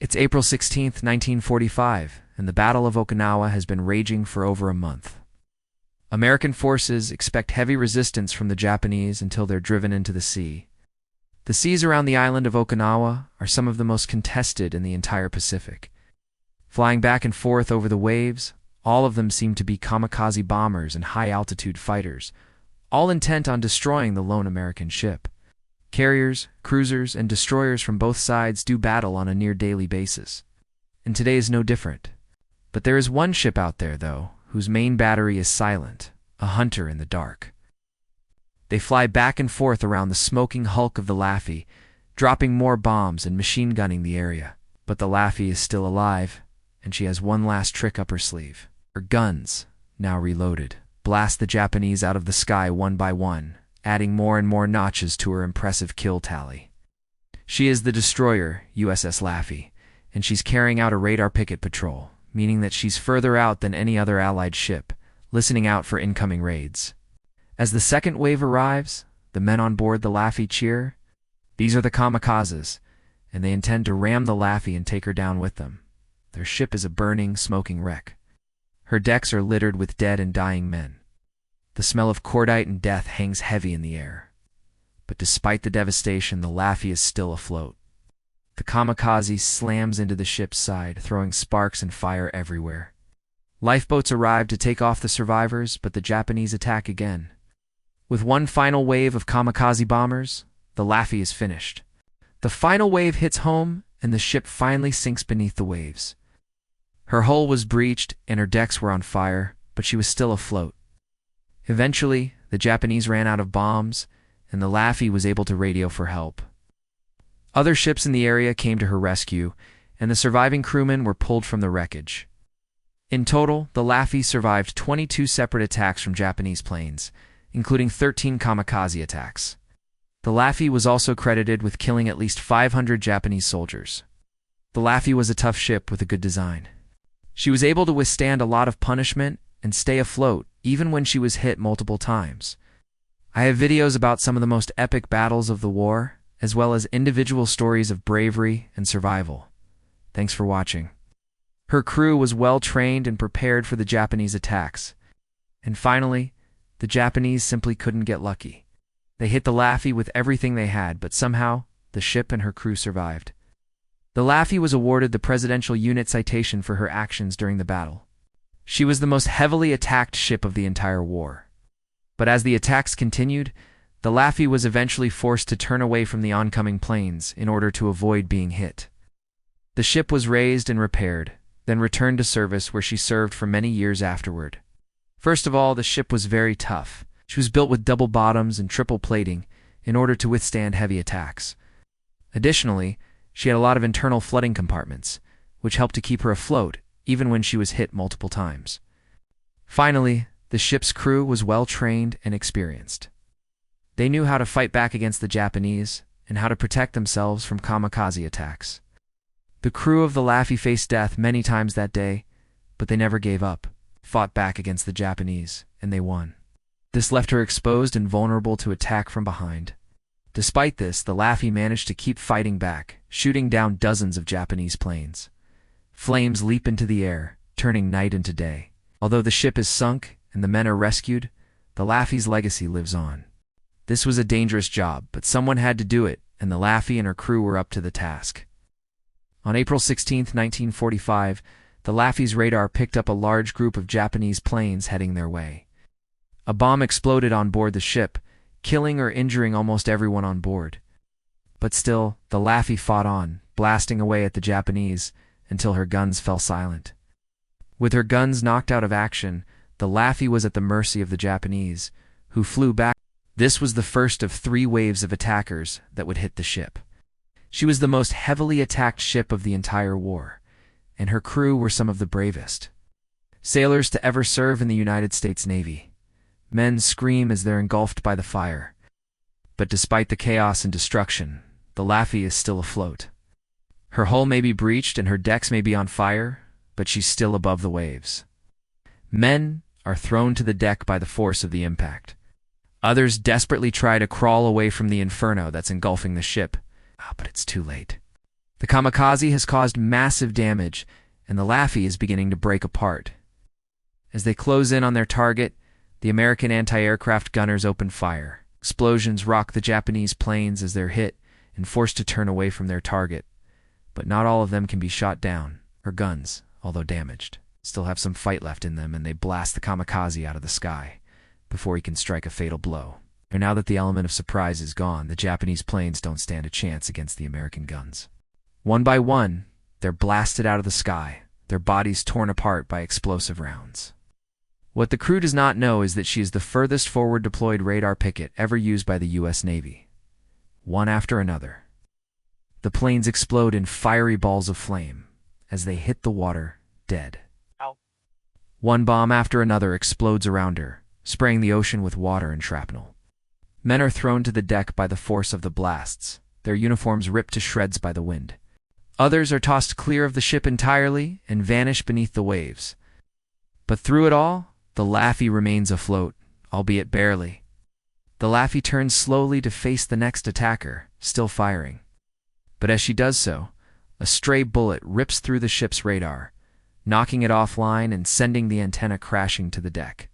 It's April 16th, 1945, and the Battle of Okinawa has been raging for over a month. American forces expect heavy resistance from the Japanese until they're driven into the sea. The seas around the island of Okinawa are some of the most contested in the entire Pacific. Flying back and forth over the waves, all of them seem to be kamikaze bombers and high-altitude fighters, all intent on destroying the lone American ship. Carriers, cruisers, and destroyers from both sides do battle on a near-daily basis. And today is no different. But there is one ship out there, though, whose main battery is silent, a hunter in the dark. They fly back and forth around the smoking hulk of the Laffey, dropping more bombs and machine gunning the area. But the Laffey is still alive, and she has one last trick up her sleeve. Her guns, now reloaded, blast the Japanese out of the sky one by one, adding more and more notches to her impressive kill tally. She is the destroyer, USS Laffey, and she's carrying out a radar picket patrol, meaning that she's further out than any other Allied ship, listening out for incoming raids. As the second wave arrives, the men on board the Laffey cheer. These are the kamikazes, and they intend to ram the Laffey and take her down with them. Their ship is a burning, smoking wreck. Her decks are littered with dead and dying men. The smell of cordite and death hangs heavy in the air. But despite the devastation, the Laffey is still afloat. The kamikaze slams into the ship's side, throwing sparks and fire everywhere. Lifeboats arrive to take off the survivors, but the Japanese attack again. With one final wave of kamikaze bombers, the Laffey is finished. The final wave hits home, and the ship finally sinks beneath the waves. Her hull was breached, and her decks were on fire, but she was still afloat. Eventually, the Japanese ran out of bombs, and the Laffey was able to radio for help. Other ships in the area came to her rescue, and the surviving crewmen were pulled from the wreckage. In total, the Laffey survived 22 separate attacks from Japanese planes, including 13 kamikaze attacks. The Laffey was also credited with killing at least 500 Japanese soldiers. The Laffey was a tough ship with a good design. She was able to withstand a lot of punishment and stay afloat, even when she was hit multiple times. I have videos about some of the most epic battles of the war, as well as individual stories of bravery and survival. Thanks for watching. Her crew was well trained and prepared for the Japanese attacks. And finally, the Japanese simply couldn't get lucky. They hit the Laffey with everything they had, but somehow, the ship and her crew survived. The Laffey was awarded the Presidential Unit Citation for her actions during the battle. She was the most heavily attacked ship of the entire war. But as the attacks continued, the Laffey was eventually forced to turn away from the oncoming planes in order to avoid being hit. The ship was raised and repaired, then returned to service where she served for many years afterward. First of all, the ship was very tough. She was built with double bottoms and triple plating in order to withstand heavy attacks. Additionally, she had a lot of internal flooding compartments, which helped to keep her afloat even when she was hit multiple times. Finally, the ship's crew was well trained and experienced. They knew how to fight back against the Japanese and how to protect themselves from kamikaze attacks. The crew of the Laffey faced death many times that day, but they never gave up, fought back against the Japanese, and they won. This left her exposed and vulnerable to attack from behind. Despite this, the Laffey managed to keep fighting back, shooting down dozens of Japanese planes. Flames leap into the air, turning night into day. Although the ship is sunk and the men are rescued, the Laffey's legacy lives on. This was a dangerous job, but someone had to do it, and the Laffey and her crew were up to the task. On April 16, 1945, the Laffey's radar picked up a large group of Japanese planes heading their way. A bomb exploded on board the ship, killing or injuring almost everyone on board. But still, the Laffey fought on, blasting away at the Japanese until her guns fell silent. With her guns knocked out of action, the Laffey was at the mercy of the Japanese, who flew back. This was the first of 3 waves of attackers that would hit the ship. She was the most heavily attacked ship of the entire war, and her crew were some of the bravest sailors to ever serve in the United States Navy. Men scream as they're engulfed by the fire. But despite the chaos and destruction, the Laffey is still afloat. Her hull may be breached and her decks may be on fire, but she's still above the waves. Men are thrown to the deck by the force of the impact. Others desperately try to crawl away from the inferno that's engulfing the ship, but it's too late. The kamikaze has caused massive damage, and the Laffey is beginning to break apart. As they close in on their target, the American anti-aircraft gunners open fire. Explosions rock the Japanese planes as they're hit and forced to turn away from their target. But not all of them can be shot down. Her guns, although damaged, still have some fight left in them, and they blast the kamikaze out of the sky before he can strike a fatal blow. And now that the element of surprise is gone, the Japanese planes don't stand a chance against the American guns. One by one, they're blasted out of the sky, their bodies torn apart by explosive rounds. What the crew does not know is that she is the furthest forward deployed radar picket ever used by the U.S. Navy. One after another, the planes explode in fiery balls of flame as they hit the water, dead. Ow. One bomb after another explodes around her, spraying the ocean with water and shrapnel. Men are thrown to the deck by the force of the blasts, their uniforms ripped to shreds by the wind. Others are tossed clear of the ship entirely and vanish beneath the waves. But through it all, the Laffey remains afloat, albeit barely. The Laffey turns slowly to face the next attacker, still firing. But as she does so, a stray bullet rips through the ship's radar, knocking it offline and sending the antenna crashing to the deck.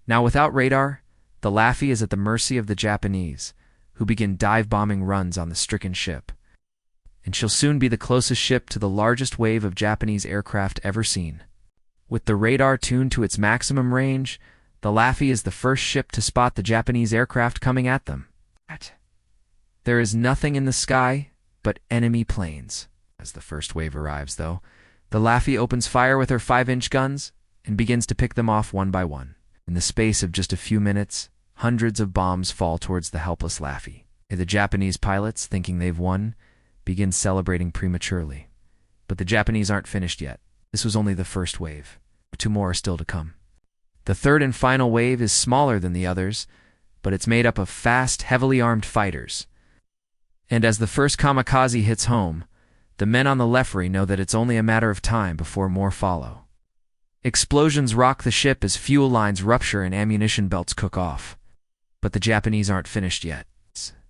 Now without radar, the Laffey is at the mercy of the Japanese, who begin dive-bombing runs on the stricken ship. And she'll soon be the closest ship to the largest wave of Japanese aircraft ever seen. With the radar tuned to its maximum range, the Laffey is the first ship to spot the Japanese aircraft coming at them. There is nothing in the sky but enemy planes. As the first wave arrives, though, the Laffey opens fire with her 5-inch guns and begins to pick them off one by one. In the space of just a few minutes, hundreds of bombs fall towards the helpless Laffey. The Japanese pilots, thinking they've won, begin celebrating prematurely. But the Japanese aren't finished yet. This was only the first wave. 2 more are still to come. The third and final wave is smaller than the others, but it's made up of fast, heavily armed fighters. And as the first kamikaze hits home, the men on the Laffey know that it's only a matter of time before more follow. Explosions rock the ship as fuel lines rupture and ammunition belts cook off. But the Japanese aren't finished yet.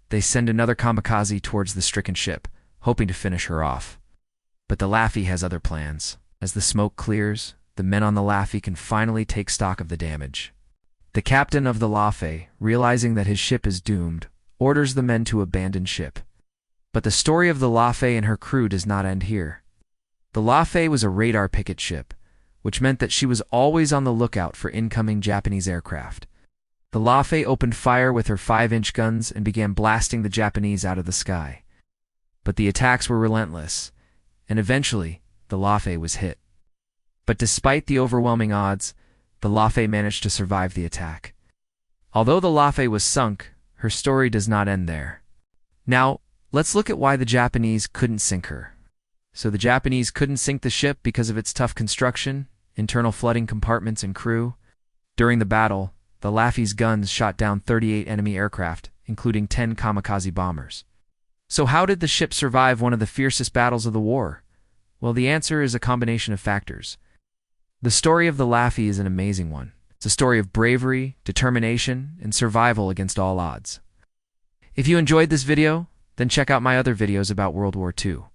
They send another kamikaze towards the stricken ship, hoping to finish her off. But the Laffey has other plans. As the smoke clears, the men on the Laffey can finally take stock of the damage. The captain of the Laffey, realizing that his ship is doomed, orders the men to abandon ship. But the story of the Laffey and her crew does not end here. The Laffey was a radar picket ship, which meant that she was always on the lookout for incoming Japanese aircraft. The Laffey opened fire with her 5-inch guns and began blasting the Japanese out of the sky. But the attacks were relentless, and eventually, the Laffey was hit. But despite the overwhelming odds, the Laffey managed to survive the attack. Although the Laffey was sunk, her story does not end there. Now, let's look at why the Japanese couldn't sink her. So the Japanese couldn't sink the ship because of its tough construction, internal flooding compartments, and crew. During the battle, the Laffey's guns shot down 38 enemy aircraft, including 10 kamikaze bombers. So how did the ship survive one of the fiercest battles of the war? Well, the answer is a combination of factors. The story of the Laffey is an amazing one. It's a story of bravery, determination, and survival against all odds. If you enjoyed this video, then check out my other videos about World War II.